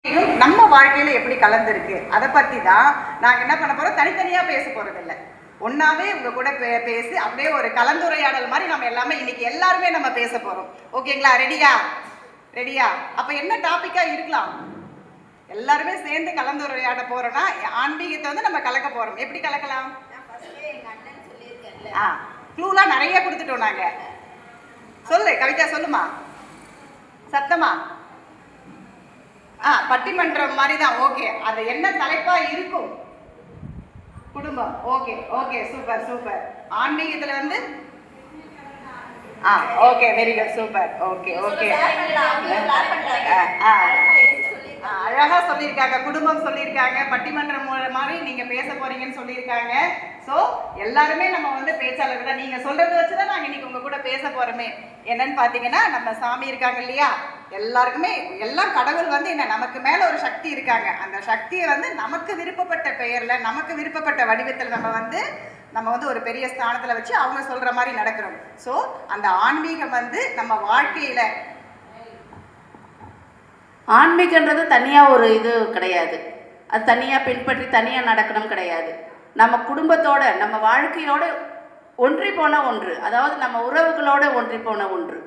நம்ம வாழ்க்கையில எப்படி கலந்துருக்கு அதை பத்தி தான் நாங்க என்ன பண்ண போறோம். தனித்தனியா பேச போறது இல்லை, ஒன்னாவே உங்க கூட பேசி அப்படியே ஒரு கலந்துரையாடல் மாதிரி நம்ம எல்லாமே இன்னைக்கு எல்லாருமே நம்ம பேச போறோம். ஓகேங்களா? ரெடியா? ரெடியா? அப்ப என்ன டாபிக்கா இருக்கலாம்? எல்லாருமே சேர்ந்து கலந்துரையாட போறோம்னா ஆன்மீகத்தை வந்து நம்ம கலக்க போறோம். எப்படி கலக்கலாம்? க்ளூலாம் நிறைய கொடுத்துட்டோம் நாங்க. சொல்லு கவிதா, சொல்லுமா சத்தமா. பட்டிமன்றம் மாதிரி தான். ஓகே, அது என்ன தலைப்பா இருக்கும்? குடும்பம். Okay okay, super super. ஆன்மீகத்துல வந்து okay, very good, super. Okay okay, அழகா சொல்லியிருக்காங்க. குடும்பம் சொல்லியிருக்காங்க, பட்டிமன்றம் மாதிரி நீங்க பேச போறீங்கன்னு சொல்லியிருக்காங்க. ஸோ எல்லாருமே நம்ம வந்து பேச்சாளர்கள் தான். நீங்க சொல்றதை வச்சுதான் நாங்க இன்னைக்கு உங்க கூட பேச போறோமே. என்னன்னு பாத்தீங்கன்னா, நம்ம சாமி இருக்காங்க இல்லையா, எல்லாருக்குமே எல்லாம் கடவுள் வந்து என்ன, நமக்கு மேல ஒரு சக்தி இருக்காங்க. அந்த சக்தியை வந்து நமக்கு விருப்பப்பட்ட பெயர்ல, நமக்கு விருப்பப்பட்ட வடிவத்தில் நம்ம வந்து ஒரு பெரிய ஸ்தானத்துல வச்சு அவங்க சொல்ற மாதிரி நடக்கிறோம். ஸோ அந்த ஆன்மீகம் வந்து நம்ம வாழ்க்கையில, ஆன்மீகன்றது தனியாக ஒரு இது கிடையாது, அது தனியாக பின்பற்றி தனியாக நடக்கணும் கிடையாது. நம்ம குடும்பத்தோட, நம்ம வாழ்க்கையோடு ஒன்றி போன ஒன்று, அதாவது நம்ம உறவுகளோடு ஒன்றி போன ஒன்று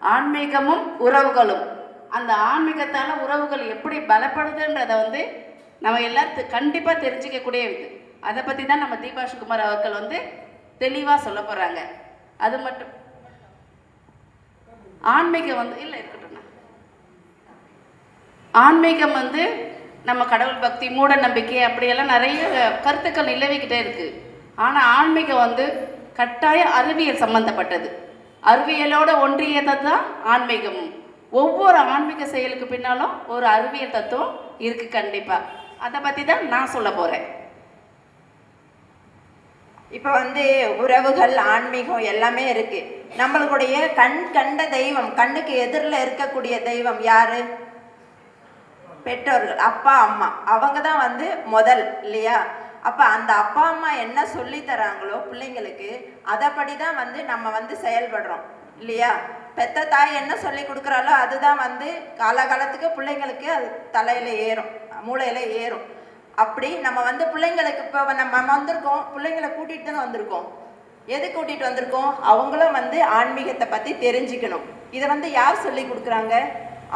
ஆன்மீகமும் உறவுகளும். அந்த ஆன்மீகத்தால் உறவுகள் எப்படி பலப்படுதுன்றதை வந்து நம்ம எல்லாரும் கண்டிப்பாக தெரிஞ்சிக்கக்கூடிய இது. அதை பற்றி தான் நம்ம தீபா சுகுமார் அவர்கள் வந்து தெளிவாக சொல்ல போகிறாங்க. அது மட்டும் ஆன்மீகம் வந்து இல்லை இருக்கட்டும். ஆன்மீகம் வந்து நம்ம கடவுள் பக்தி, மூட நம்பிக்கை அப்படியெல்லாம் நிறைய கருத்துக்கள் நிலவிக்கிட்டே இருக்குது. ஆனால் ஆன்மீகம் வந்து கட்டாய அறிவியல் சம்மந்தப்பட்டது. அறிவியலோட ஒன்றியது தான் ஆன்மீகமும். ஒவ்வொரு ஆன்மீக செயலுக்கு பின்னாலும் ஒரு அறிவியல் தத்துவம் இருக்குது கண்டிப்பாக. அதை பற்றி தான் நான் சொல்ல போகிறேன். இப்போ வந்து உறவுகள், ஆன்மீகம் எல்லாமே இருக்கு. நம்மளுடைய கண் கண்ட தெய்வம், கண்ணுக்கு எதிரில் இருக்கக்கூடிய தெய்வம் யாரு? பெற்றோர்கள், அப்பா அம்மா. அவங்க தான் வந்து முதல் இல்லையா? அப்போ அந்த அப்பா அம்மா என்ன சொல்லி தராங்களோ பிள்ளைங்களுக்கு, அதைப்படி தான் வந்து நம்ம வந்து செயல்படுறோம் இல்லையா? பெத்த தாய் என்ன சொல்லி கொடுக்குறாலோ அதுதான் வந்து காலகாலத்துக்கு பிள்ளைங்களுக்கு அது தலையில் ஏறும், மூளையில் ஏறும். அப்படி நம்ம வந்து பிள்ளைங்களுக்கு இப்போ நம்ம வந்திருக்கோம், பிள்ளைங்களை கூட்டிகிட்டு தானே வந்திருக்கோம். எது கூட்டிகிட்டு வந்திருக்கோம்? அவங்களும் வந்து ஆன்மீகத்தை பற்றி தெரிஞ்சுக்கணும். இதை வந்து யார் சொல்லி கொடுக்குறாங்க?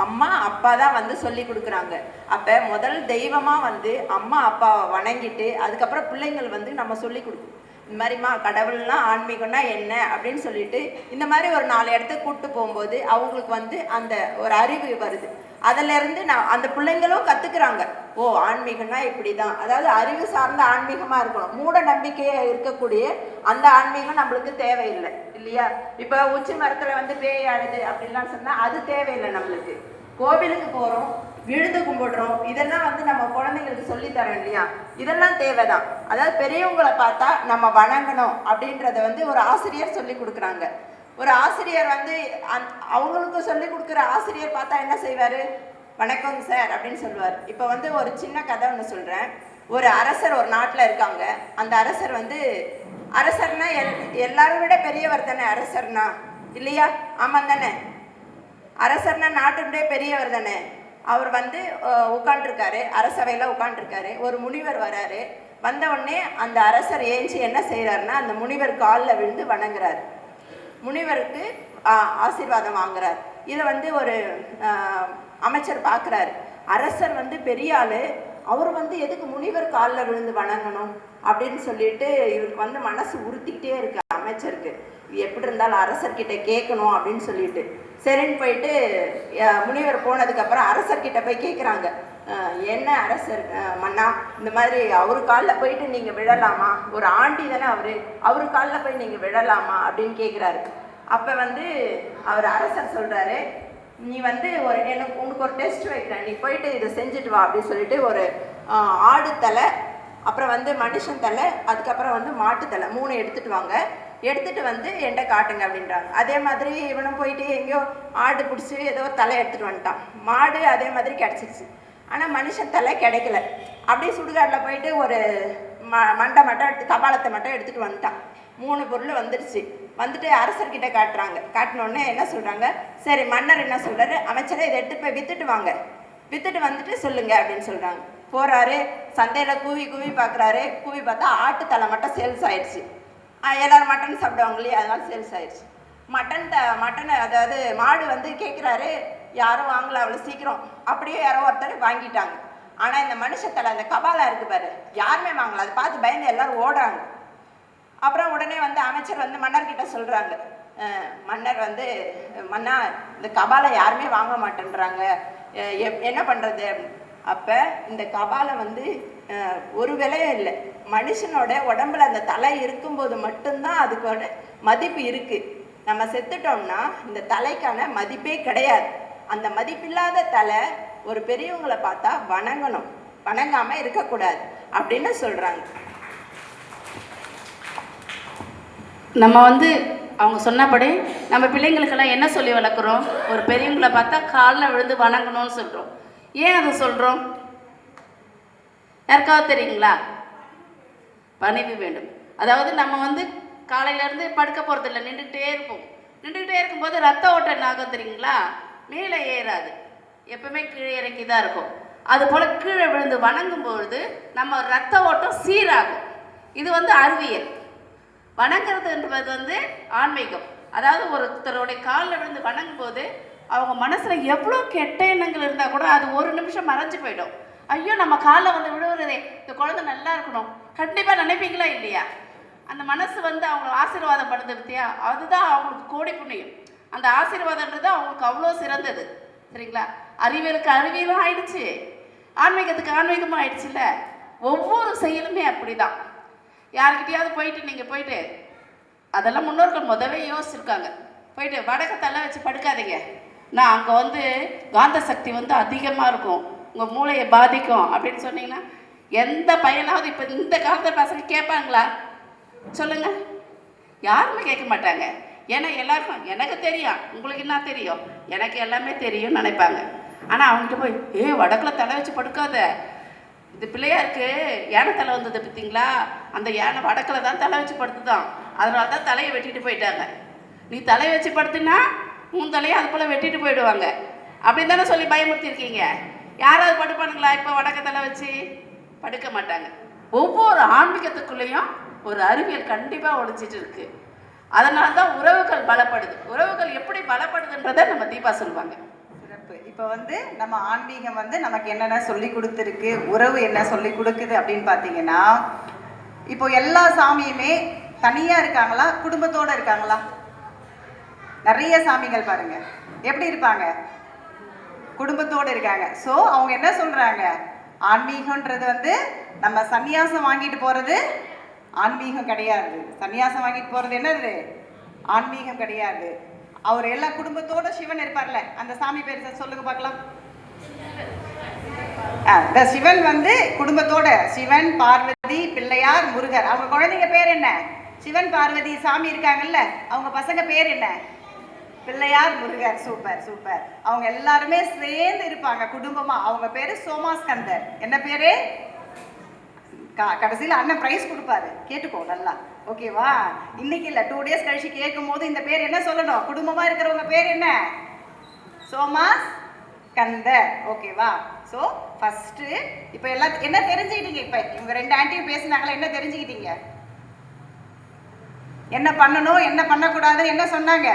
அம்மா அப்பா தான் வந்து சொல்லி கொடுக்குறாங்க. அப்போ முதல் தெய்வமாக வந்து அம்மா அப்பாவை வணங்கிட்டு அதுக்கப்புறம் பிள்ளைங்கள் வந்து நம்ம சொல்லி கொடுக்கணும். இந்த மாதிரிம்மா கடவுள்னா, ஆன்மீகம்னா என்ன அப்படின்னு சொல்லிட்டு இந்த மாதிரி ஒரு 4 இடத்துக்கு கூப்பிட்டு போகும்போது அவங்களுக்கு வந்து அந்த ஒரு அறிவு வருது. அதிலேருந்து அந்த பிள்ளைங்களும் கற்றுக்குறாங்க. ஓ, ஆன்மீகம்னா இப்படி தான். அதாவது அறிவு சார்ந்த ஆன்மீகமாக இருக்கணும். மூட நம்பிக்கையாக இருக்கக்கூடிய அந்த ஆன்மீகம் நம்மளுக்கு தேவையில்லை இல்லையா? இப்போ உச்சி மரத்தில் வந்து பேய் ஆடுது அப்படின்லாம் சொன்னால் அது தேவையில்லை நம்மளுக்கு. கோவிலுக்கு போகிறோம், விழுந்து கும்பிடுறோம், இதெல்லாம் வந்து நம்ம குழந்தைங்களுக்கு சொல்லித்தரோம் இல்லையா? இதெல்லாம் தேவைதான். அதாவது பெரியவங்களை பார்த்தா நம்ம வணங்கணும் அப்படின்றத வந்து ஒரு ஆசிரியர் சொல்லி கொடுக்குறாங்க. ஒரு ஆசிரியர் வந்து அவங்களுக்கு சொல்லி கொடுக்குற ஆசிரியர் பார்த்தா என்ன செய்வார்? வணக்கம் சார் அப்படின்னு சொல்லுவார். இப்போ வந்து ஒரு சின்ன கதை ஒன்று சொல்கிறேன். ஒரு அரசர் ஒரு நாட்டில் இருக்காங்க. அந்த அரசர் வந்து, அரசர்னா எல்லாரும் விட பெரியவர் தானே அரசர்னா, இல்லையா? ஆமாம் தானே? அரசர்னா நாட்டுடைய பெரியவர் தானே. அவர் வந்து உட்காண்ட்ருக்காரு, அரசவையில் உட்காண்ட்ருக்காரு. ஒரு முனிவர் வராரு. வந்த உடனே அந்த அரசர் ஏஞ்சி என்ன செய்கிறாருன்னா, அந்த முனிவர் காலில் விழுந்து வணங்குறாரு. முனிவருக்கு ஆசீர்வாதம் வாங்குறார். இதை வந்து ஒரு அமைச்சர் பார்க்குறாரு. அரசர் வந்து பெரிய ஆள், அவர் வந்து எதுக்கு முனிவர் காலில் விழுந்து வணங்கணும் அப்படின்னு சொல்லிட்டு இவருக்கு வந்து மனசு உறுத்திக்கிட்டே இருக்கு அமைச்சருக்கு. எப்படி இருந்தாலும் அரசர்கிட்ட கேட்கணும் அப்படின்னு சொல்லிட்டு சரின்னு போயிட்டு முனிவர் போனதுக்கப்புறம் அரசர்கிட்ட போய் கேட்குறாங்க. என்ன அரசர் மன்னா, இந்த மாதிரி அவர் காலில் போயிட்டு நீங்கள் விழலாமா? ஒரு ஆண்டி தானே அவர் காலில் போய் நீங்கள் விழலாமா அப்படின்னு கேட்குறாரு. அப்போ வந்து அவர் அரசர் சொல்கிறாரு, நீ வந்து உனக்கு ஒரு டெஸ்ட் வைக்கிறேன், நீ போயிட்டு இதை செஞ்சுட்டு வா அப்படின்னு சொல்லிட்டு ஒரு ஆடு தலை, அப்புறம் வந்து மனுஷன் தலை, அதுக்கப்புறம் வந்து மாட்டு தலை 3 எடுத்துகிட்டு வாங்க, எடுத்துகிட்டு வந்து என்கிட்ட காட்டுங்க அப்படின்றாங்க. அதே மாதிரி இவனும் போயிட்டு எங்கேயோ ஆடு பிடிச்சி ஏதோ தலை எடுத்துகிட்டு வந்துட்டான். மாடு அதே மாதிரி கிடச்சிருச்சு. ஆனால் மனுஷன் தலை கிடைக்கல. அப்படியே சுடுகாட்டில் போயிட்டு ஒரு மண்டை மட்டும் கபாலத்தை மட்டும் எடுத்துகிட்டு வந்துட்டான். 3 பொருள் வந்துடுச்சு. வந்துட்டு அரசர்கிட்ட காட்டுறாங்க. காட்டினோடனே என்ன சொல்கிறாங்க? சரி, மன்னர் என்ன சொல்கிறாரு? அமைச்சரை இதை எடுத்து போய் விற்றுட்டு வாங்க. வித்துட்டு வந்துட்டு சொல்லுங்க அப்படின்னு சொல்கிறாங்க. போகிறாரு, சந்தையில் கூவி கூவி பார்க்குறாரு. கூவி பார்த்தா ஆட்டு தலை மட்டும் சேல்ஸ் ஆயிடுச்சு. எல்லோரும் மட்டன் சாப்பிடுவாங்க இல்லையா, அதனால சேல்ஸ் ஆயிடுச்சு. மட்டன் அதாவது மாடு வந்து கேட்குறாரு, யாரும் வாங்கல அவ்வளோ சீக்கிரம். அப்படியே யாரோ ஒருத்தர் வாங்கிட்டாங்க. ஆனால் இந்த மனுஷத்தலை அந்த கபாலா இருக்குது பாரு, யாருமே வாங்கல. அதை பார்த்து பயந்து எல்லாரும் ஓடுறாங்க. அப்புறம் உடனே வந்து அமைச்சர் வந்து மன்னர்கிட்ட சொல்கிறாங்க, மன்னர் வந்து மன்னா இந்த கபாலை யாருமே வாங்க மாட்டேன்றாங்க, என்ன பண்ணுறது? அப்போ இந்த கபாலை வந்து ஒரு விலையும் இல்லை. மனுஷனோட உடம்புல அந்த தலை இருக்கும்போது மட்டும்தான் அதுக்கோட மதிப்பு இருக்குது. நம்ம செத்துட்டோம்னா இந்த தலைக்கான மதிப்பே கிடையாது. அந்த மதிப்பில்லாத தலை ஒரு பெரியவங்களை பார்த்தா வணங்கணும், வணங்காமல் இருக்கக்கூடாது அப்படின்னு சொல்கிறாங்க. நம்ம வந்து அவங்க சொன்னபடி நம்ம பிள்ளைங்களுக்கெல்லாம் என்ன சொல்லி வளர்க்குறோம்? ஒரு பெரியவங்களை பார்த்தா காலில் விழுந்து வணங்கணும்னு சொல்கிறோம். ஏன் அதை சொல்கிறோம்? யாருக்காவது தெரியுங்களா? பணிவு வேண்டும். அதாவது நம்ம வந்து காலையிலேருந்து படுக்க போகிறதில்ல, நின்றுக்கிட்டே இருப்போம். நின்றுக்கிட்டே இருக்கும்போது ரத்த ஓட்டம் என்ன ஆகும் தெரியுங்களா? மேலே ஏறாது, எப்பவுமே கீழே இறக்கி தான் இருக்கும். அதுபோல் கீழே விழுந்து வணங்கும்பொழுது நம்ம ரத்த ஓட்டம் சீராகும். இது வந்து அறிவியல். வணங்குறதுன்றது வந்து ஆன்மீகம். அதாவது ஒருத்தருடைய காலில் விழுந்து வணங்கும் போது அவங்க மனசில் எவ்வளோ கெட்ட எண்ணங்கள் இருந்தால் கூட அது ஒரு நிமிஷம் மறைஞ்சு போயிடும். ஐயோ நம்ம காலில் வந்து விழுவுறதே, இந்த குழந்தை நல்லா இருக்கணும், கண்டிப்பாக நினைப்பீங்களா இல்லையா? அந்த மனசு வந்து அவங்களை ஆசீர்வாதம் பண்ணுதுத்தியா, அதுதான் அவங்களுக்கு கோடி புண்ணியம். அந்த ஆசீர்வாதன்றது அவங்களுக்கு அவ்வளோ சிறந்தது. சரிங்களா? அறிவியலுக்கு அறிவியலும் ஆயிடுச்சு, ஆன்மீகத்துக்கு ஆன்மீகமும் ஆயிடுச்சுல்ல. ஒவ்வொரு செயலுமே அப்படி தான். யாருக்கிட்டையாவது போயிட்டு நீங்கள் போயிட்டு அதெல்லாம் முன்னோர்கள் முதவே யோசிச்சிருக்காங்க. போயிட்டு வடக்க தலை வச்சு படுக்காதீங்க, நான் அங்கே வந்து காந்த சக்தி வந்து அதிகமாக இருக்கும், உங்கள் மூளையை பாதிக்கும் அப்படின்னு சொன்னீங்கன்னா எந்த பையனாவது இப்போ இந்த காலத்து பசங்க கேட்பாங்களா? சொல்லுங்கள், யாருமே கேட்க மாட்டாங்க. ஏன்னா எல்லாருக்கும் எனக்கு தெரியும், உங்களுக்கு என்ன தெரியும், எனக்கு எல்லாமே தெரியும்னு நினைப்பாங்க. ஆனால் அவங்ககிட்ட போய் வடக்கில் தலை வச்சு படுக்காத, இந்த பிள்ளையாருக்கு யானை தலை வந்தது பார்த்தீங்களா, அந்த யானை வடக்கில் தான் தலை வச்சு படுத்துதான், அதனால தான் தலையை வெட்டிட்டு போயிட்டாங்க. நீ தலையை வச்சு படுத்துனா உன் தலையை அது போல் வெட்டிட்டு போயிடுவாங்க அப்படின்னு தானே சொல்லி பயமுறுத்திருக்கீங்க. யாராவது படுப்பானுங்களா? இப்போ வடக்க தலை வச்சு படுக்க மாட்டாங்க. ஒவ்வொரு ஆன்மீகத்துக்குள்ளேயும் ஒரு அறிவியல் கண்டிப்பாக ஒழிச்சிட்டு இருக்கு. அதனால தான் உறவுகள் பலப்படுது. உறவுகள் எப்படி பலப்படுதுன்றதை நம்ம தீபா சொல்லுவாங்க. சிறப்பு. இப்போ வந்து நம்ம ஆன்மீகம் வந்து நமக்கு என்னென்ன சொல்லி கொடுத்துருக்கு, உறவு என்ன சொல்லி கொடுக்குது அப்படின்னு பார்த்தீங்கன்னா, இப்போ எல்லா சாமியுமே தனியாக இருக்காங்களா, குடும்பத்தோடு இருக்காங்களா? நிறைய சாமிகள் பாருங்க எப்படி இருப்பாங்க, குடும்பத்தோடு இருக்காங்க. ஸோ அவங்க என்ன சொல்றாங்க, ஆன்மீகன்றது வந்து நம்ம சன்னியாசம் வாங்கிட்டு போறது ஆன்மீகம் கிடையாது. சன்னியாசம் வாங்கிட்டு போறது என்னது? ஆன்மீகம் கிடையாது. அவர் எல்லா குடும்பத்தோட சிவன் இருப்பார்ல, அந்த சாமி பேர் சொல்லுங்க பார்க்கலாம். இந்த சிவன் வந்து குடும்பத்தோட, சிவன், பார்வதி, பிள்ளையார், முருகர். அவங்க குழந்தைங்க பேர் என்ன? சிவன், பார்வதி. சாமி இருக்காங்கல்ல, அவங்க பசங்க பேர் என்ன? பிள்ளையார், முருகர். Super super. அவங்க எல்லாருமே சேர்ந்து இருப்பாங்க குடும்பமா. அவங்க பேரு சோமாஸ்கந்தர். என்ன பேரு? கடைசியில் அண்ணன் பிரைஸ் கொடுப்பாரு, கேட்டுக்கோ நல்லா, ஓகேவா? இன்னைக்கு இல்லை, 2 days கழிச்சு கேட்கும் போது இந்த பேர் என்ன சொல்லணும்? குடும்பமா இருக்கிறவங்க பேர் என்ன? சோமாஸ்கந்தர். ஓகேவா? ஸோ ஃபர்ஸ்ட் இப்போ எல்லாம் என்ன தெரிஞ்சுக்கிட்டீங்க? இப்போ இவங்க 2 ஆண்டியும் பேசினாங்களா, என்ன தெரிஞ்சுக்கிட்டீங்க? என்ன பண்ணணும், என்ன பண்ணக்கூடாதுன்னு என்ன சொன்னாங்க?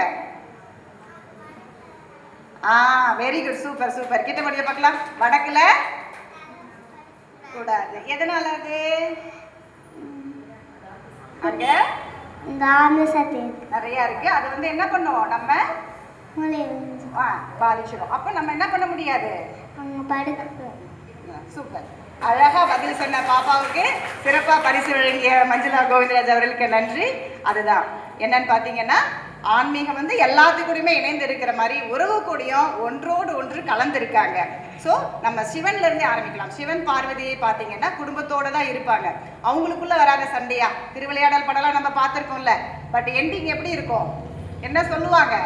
Very good, super super. கிட்ட முடிய பார்க்கலாம். வடக்குல கூடாது. எதனால அது? அங்க நிறைய இருக்கு. அது வந்து என்ன பண்ணுவோம், நம்ம பாதிச்சிடும். அப்ப நம்ம என்ன பண்ண முடியாது. சூப்பர். அழகா பதில் சொன்ன பாப்பாவுக்கு சிறப்பா பரிசு வழங்கிய மஞ்சுளா கோவிந்தராஜ் அவர்களுக்கு நன்றி. அதுதான் என்னன்னு பாத்தீங்கன்னா, ஆன்மீகம் வந்து எல்லாத்துக்கூடயுமே இணைந்து இருக்கிற மாதிரி உறவு கூடயும் ஒன்றோடு ஒன்று கலந்துருக்காங்க. ஸோ நம்ம சிவன்ல இருந்தே ஆரம்பிக்கலாம். சிவன் பார்வதியை பார்த்தீங்கன்னா குடும்பத்தோட தான் இருப்பாங்க. அவங்களுக்குள்ள வராத சண்டையா, திருவிளையாடல் படம்லாம் நம்ம பார்த்துருக்கோம்ல. பட் எண்டிங் எப்படி இருக்கும், என்ன சொல்லுவாங்க?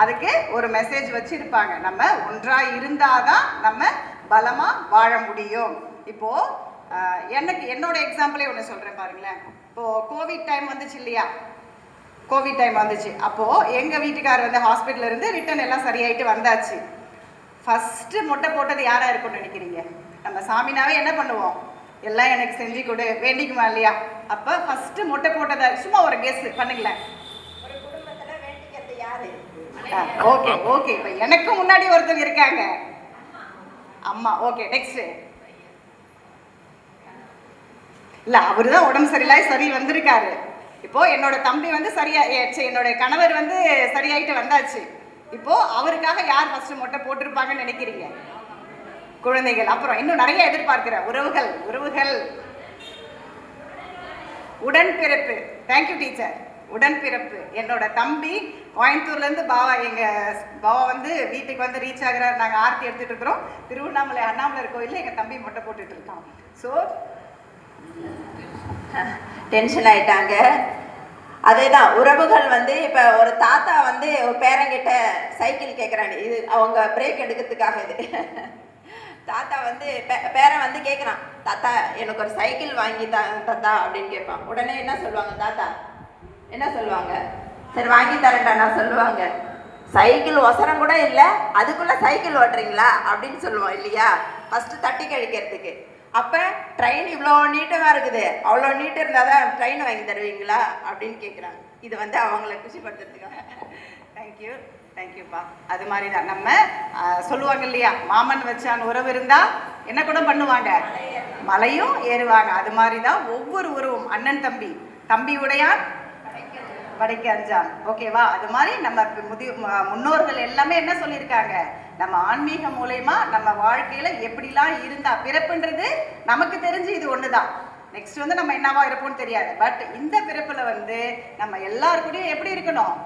அதுக்கு ஒரு மெசேஜ் வச்சிருப்பாங்க, நம்ம ஒன்றா இருந்தாதான் நம்ம பலமா வாழ முடியும். இப்போ எனக்கு என்னோட எக்ஸாம்பிளே ஒன்று சொல்றேன் பாருங்களேன். இப்போ கோவிட் டைம் வந்துச்சு இல்லையா, கோவிட் டைம் வந்துச்சு. அப்போது எங்கள் வீட்டுக்கார் வந்து ஹாஸ்பிட்டலில் இருந்து ரிட்டன் எல்லாம் சரியாயிட்டு வந்தாச்சு. ஃபஸ்ட்டு மொட்டை போட்டது யாராக இருக்கும்னு நினைக்கிறீங்க? நம்ம சாமினாவே என்ன பண்ணுவோம்? எல்லாம் எனக்கு செஞ்சு கொடு வேண்டிக்குமா இல்லையா? அப்போ ஃபஸ்ட்டு மொட்டை போட்டதை சும்மா ஒரு கெஸ் பண்ணுங்களேன். ஒரு குடும்பத்துல வேண்டிக்கிறது யாரு? Okay okay. இப்போ எனக்கு முன்னாடி ஒருத்தவங்க இருக்காங்க, அம்மா. Okay, next. இல்லை, அவரு தான் உடம்பு சரியில்லாய் சரி வந்திருக்காரு. இப்போ என்னோட தம்பி வந்து என்னோட கணவர் வந்து சரியாயிட்டு வந்தாச்சு. இப்போ அவருக்காக யார் ஃபர்ஸ்ட் மொட்டை போட்டிருப்பாங்கன்னு நினைக்கிறீங்க? குழந்தைகள். அப்புறம் இன்னும் நிறைய எதிர்பார்க்கிற உறவுகள். உடன்பிறப்பு. Thank you teacher. உடன்பிறப்பு. என்னோட தம்பி கோயம்புத்தூர்லேருந்து பாவா வந்து வீட்டுக்கு வந்து ரீச் ஆகிறார். நாங்கள் ஆர்த்தி எடுத்துட்டு இருக்கிறோம். திருவண்ணாமலை அண்ணாமலை கோயிலில் எங்கள் தம்பி மொட்டை போட்டுட்டு இருக்கான். ஸோ டென்ஷன் ஆயிட்டாங்க. அதேதான் உறவுகள் வந்து இப்போ ஒரு தாத்தா வந்து ஒரு பேரங்கிட்ட சைக்கிள் கேட்குறாங்க. இது அவங்க பிரேக் எடுக்கிறதுக்காக. இது தாத்தா வந்து பேரன் வந்து கேட்குறான், தாத்தா எனக்கு ஒரு சைக்கிள் வாங்கி தாத்தா அப்படின்னு கேட்பான். உடனே என்ன சொல்லுவாங்க தாத்தா? என்ன சொல்லுவாங்க? சரி வாங்கி தரேன்டா நான் சொல்லுவாங்க. சைக்கிள் ஒசரம் கூட இல்லை, அதுக்குள்ளே சைக்கிள் ஓட்டுறீங்களா அப்படின்னு சொல்லுவோம் இல்லையா? ஃபஸ்ட்டு தட்டி கழிக்கிறதுக்கு. அப்போ ட்ரெயின் இவ்வளோ நீட்டமாக இருக்குது, அவ்வளோ நீட்டு இருந்தால் தான் ட்ரெயின் வாங்கி தருவீங்களா அப்படின்னு கேட்குறாங்க. இது வந்து அவங்கள குஷிப்படுத்துறதுக்காக. தேங்க்யூ தேங்க்யூப்பா. அது மாதிரி தான் நம்ம சொல்லுவாங்க இல்லையா, மாமன் வச்சான் உறவு இருந்தா என்ன கூட பண்ணுவாங்க, மலையும் ஏறுவாங்க. அது மாதிரி தான் ஒவ்வொரு உறவும். அண்ணன் தம்பி, தம்பி உடையான் வடைக்கு அஞ்சான். ஓகேவா? அது மாதிரி நம்ம முன்னோர்கள் எல்லாமே என்ன சொல்லியிருக்காங்க, நம்ம ஆன்மீக மூலயமா நம்ம வாழ்க்கையில எப்படிலாம் இருந்தா, பிறப்புன்றது நமக்கு தெரிஞ்சு இது ஒண்ணுதான். நெக்ஸ்ட் வந்து நம்ம என்னவா இருப்போம்னு தெரியாது. பட் இந்த பிறப்புல வந்து நம்ம எல்லாருக்கூடயும் எப்படி இருக்கணும்?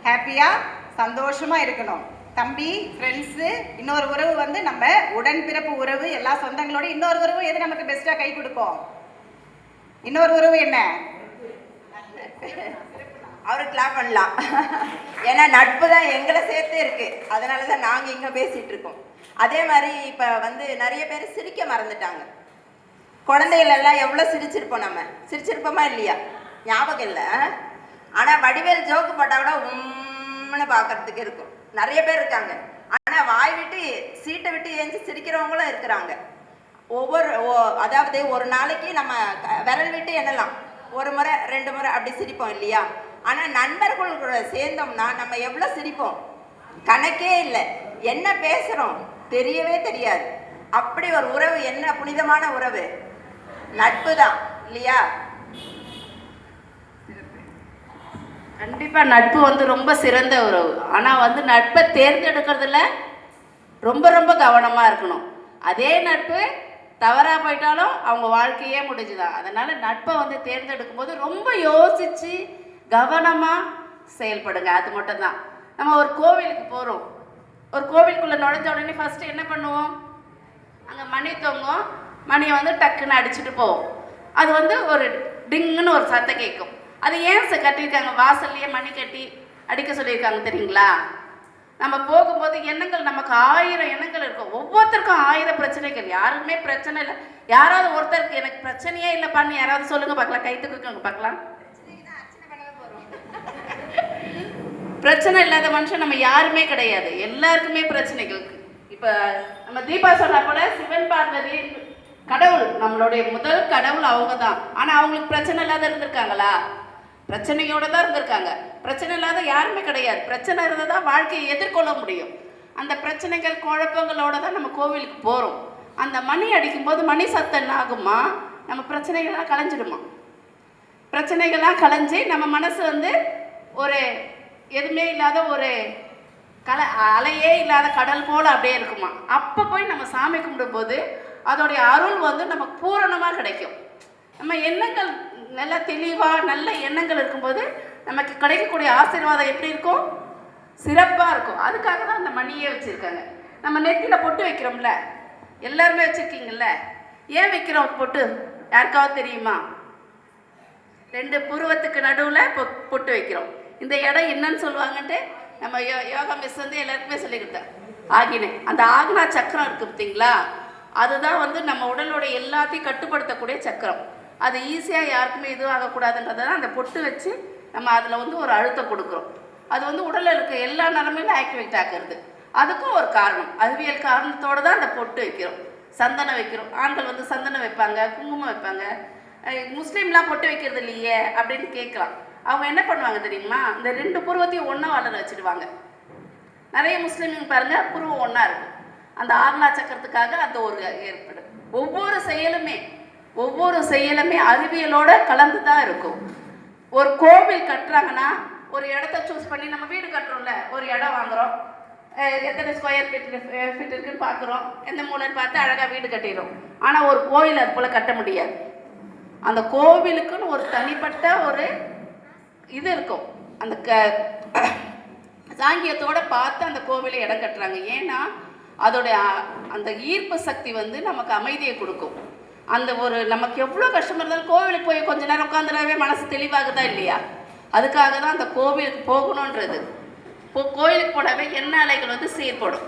ஹாப்பியா சந்தோஷமா இருக்கணும். தம்பி, ஃப்ரெண்ட்ஸு, இன்னொரு உறவு வந்து நம்ம உடன்பிறப்பு உறவு, எல்லா சொந்தங்களோட இன்னொரு உறவு எது நமக்கு பெஸ்டா கை கொடுக்கும்? இன்னொரு உறவு என்ன? அவரு கிளாப் பண்ணலாம். ஏன்னா நட்பு தான் எங்களை சேர்த்து இருக்கு. அதனால தான் நாங்கள் இங்கே பேசிட்டு இருக்கோம். அதே மாதிரி இப்போ வந்து நிறைய பேர் சிரிக்க மறந்துட்டாங்க. குழந்தைகள் எல்லாம் எவ்வளோ சிரிச்சிருப்போம், நம்ம சிரிச்சிருப்போமா இல்லையா? ஞாபகம் இல்லை. ஆனால் வடிவேல் ஜோக்கு போட்டால் கூட உம்னு பார்க்கறதுக்கு இருக்கும். நிறைய பேர் இருக்காங்க. ஆனால் வாய் விட்டு சீட்டை விட்டு ஏஞ்சி சிரிக்கிறவங்களும் இருக்கிறாங்க. அதாவது ஒரு நாளைக்கு நம்ம விரல் விட்டு எண்ணலாம், ஒரு முறை 2 முறை அப்படி சிரிப்போம் இல்லையா? ஆனால் நண்பர்கள் கூட சேர்ந்தோம்னா நம்ம எவ்வளோ சிரிப்போம், கணக்கே இல்லை. என்ன பேசுகிறோம் தெரியவே தெரியாது. அப்படி ஒரு உறவு, என்ன புனிதமான உறவு, நட்பு தான் இல்லையா? கண்டிப்பா நட்பு வந்து ரொம்ப சிறந்த உறவு. ஆனா வந்து நட்பை தேர்ந்தெடுக்கிறதுல ரொம்ப ரொம்ப கவனமா இருக்கணும். அதே நட்பு தவறா போயிட்டாலும் அவங்க வாழ்க்கையே முடிஞ்சுதான். அதனால நட்பை வந்து தேர்ந்தெடுக்கும் போது ரொம்ப யோசிச்சு கவனமா செயல்படுங்க. அது மட்டும்தான். நம்ம ஒரு கோவிலுக்கு போறோம், ஒரு கோவிலுக்குள்ள நுழைஞ்ச உடனே ஃபர்ஸ்ட் என்ன பண்ணுவோம்? அங்க மணி தொங்கும், மணியை வந்து டக்குன்னு அடிச்சுட்டு போவோம். அது வந்து ஒரு டிங்குன்னு ஒரு சத்தம் கேட்கும். அது ஏன் கட்டியிருக்காங்க? வாசல்லையே மணி கட்டி அடிக்க சொல்லியிருக்காங்க தெரியுங்களா? நம்ம போகும்போது எண்ணங்கள், நமக்கு 1000 எண்ணங்கள் இருக்கும். ஒவ்வொருத்தருக்கும் 1000 பிரச்சனைகள். யாருக்குமே பிரச்சனை இல்லை. யாராவது ஒருத்தருக்கு எனக்கு பிரச்சனையே இல்லைப்பான்னு யாராவது சொல்லுங்க பார்க்கலாம், கை தூக்குங்க பார்க்கலாம். பிரச்சனை இல்லாத மனுஷன் நம்ம யாருமே கிடையாது. எல்லாருக்குமே பிரச்சனைகள். இப்போ நம்ம தீபா சொன்னா போல சிவன் பார்வதி கடவுள், நம்மளுடைய முதல் கடவுள் அவங்க தான். ஆனால் அவங்களுக்கு பிரச்சனை இல்லாத இருந்திருக்காங்களா? பிரச்சனையோடு தான் இருந்திருக்காங்க. பிரச்சனை இல்லாத யாருமே கிடையாது. பிரச்சனை இருந்தால் தான் வாழ்க்கையை எதிர்கொள்ள முடியும். அந்த பிரச்சனைகள் குழப்பங்களோட தான் நம்ம கோவிலுக்கு போகிறோம். அந்த மணி அடிக்கும்போது மணி சத்தம் என்ன ஆகுமா? நம்ம பிரச்சனைகள்லாம் கலைஞ்சிடுமா? பிரச்சனைகள்லாம் கலைஞ்சி நம்ம மனசு வந்து ஒரு எதுவுமே இல்லாத ஒரு அலையே இல்லாத கடல் போல் அப்படியே இருக்குமா? அப்போ போய் நம்ம சாமி கும்பிடும்போது அதோடைய அருள் வந்து நமக்கு பூரணமாக கிடைக்கும். நம்ம எண்ணங்கள் நல்ல தெளிவாக நல்ல எண்ணங்கள் இருக்கும்போது நமக்கு கிடைக்கக்கூடிய ஆசீர்வாதம் எப்படி இருக்கும்? சிறப்பாக இருக்கும். அதுக்காக தான் அந்த மணியே வச்சுருக்காங்க. நம்ம நெத்தியில் பொட்டு வைக்கிறோம்ல, எல்லாருமே வச்சுருக்கீங்கல்ல. ஏன் வைக்கிறோம் பொட்டு? யாருக்காவது தெரியுமா? 2 புருவத்துக்கு நடுவில் பொட்டு வைக்கிறோம். இந்த இடம் என்னன்னு சொல்லுவாங்கன்ட்டு நம்ம யோகா மிஸ் வந்து எல்லாருக்குமே சொல்லி கொடுத்தேன். ஆகினை, அந்த ஆக்னா சக்கரம் இருக்குது பார்த்தீங்களா? அதுதான் வந்து நம்ம உடலோட எல்லாத்தையும் கட்டுப்படுத்தக்கூடிய சக்கரம். அது ஈஸியாக யாருக்குமே இதுவாகக்கூடாதுன்றதான் அந்த பொட்டு வச்சு நம்ம அதில் வந்து ஒரு அழுத்தம் கொடுக்குறோம். அது வந்து உடலில் இருக்க எல்லா நரம்பையும் ஆக்டிவேட் ஆக்குறது. அதுக்கும் ஒரு காரணம், அறிவியல் காரணத்தோடு தான் அந்த பொட்டு வைக்கிறோம், சந்தனம் வைக்கிறோம். ஆண்கள் வந்து சந்தனம் வைப்பாங்க, குங்குமம் வைப்பாங்க. முஸ்லீம்லாம் பொட்டு வைக்கிறது இல்லையே அப்படின்னு கேட்கலாம். அவங்க என்ன பண்ணுவாங்க தெரியுமா, இந்த 2 புருவத்தையும் ஒன்றா வளர வச்சுடுவாங்க. நிறைய முஸ்லீம்ங்க பாருங்க புருவம் ஒன்றா இருக்கும். அந்த ஆக்னா சக்கரத்துக்காக அந்த ஒரு ஏற்படும். ஒவ்வொரு செயலுமே அறிவியலோட கலந்து தான் இருக்கும். ஒரு கோவில் கட்டுறாங்கன்னா ஒரு இடத்த சூஸ் பண்ணி, நம்ம வீடு கட்டுறோம்ல, ஒரு இடம் வாங்குறோம், எத்தனை ஸ்கொயர் ஃபீட் இருக்குன்னு பார்க்குறோம், எந்த மூலைன்னு பார்த்து அழகாக வீடு கட்டிடுறோம். ஆனால் ஒரு கோவில் அது போல் கட்ட முடியாது. அந்த கோவிலுக்குன்னு ஒரு தனிப்பட்ட ஒரு இது இருக்கும். அந்த சாங்கியத்தோடு பார்த்து அந்த கோவிலை இடம் கட்டுறாங்க. ஏன்னா அதோடைய அந்த ஈர்ப்பு சக்தி வந்து நமக்கு அமைதியை கொடுக்கும். அந்த ஒரு நமக்கு எவ்வளோ கஷ்டமாக இருந்தாலும் கோவிலுக்கு போய் கொஞ்ச நேரம் உட்காந்துனாவே மனசு தெளிவாகுதா இல்லையா? அதுக்காக தான் அந்த கோவிலுக்கு போகணுன்றது. கோயிலுக்கு போனாவே எண்ணெய் அலைகள் வந்து சீர்படும்.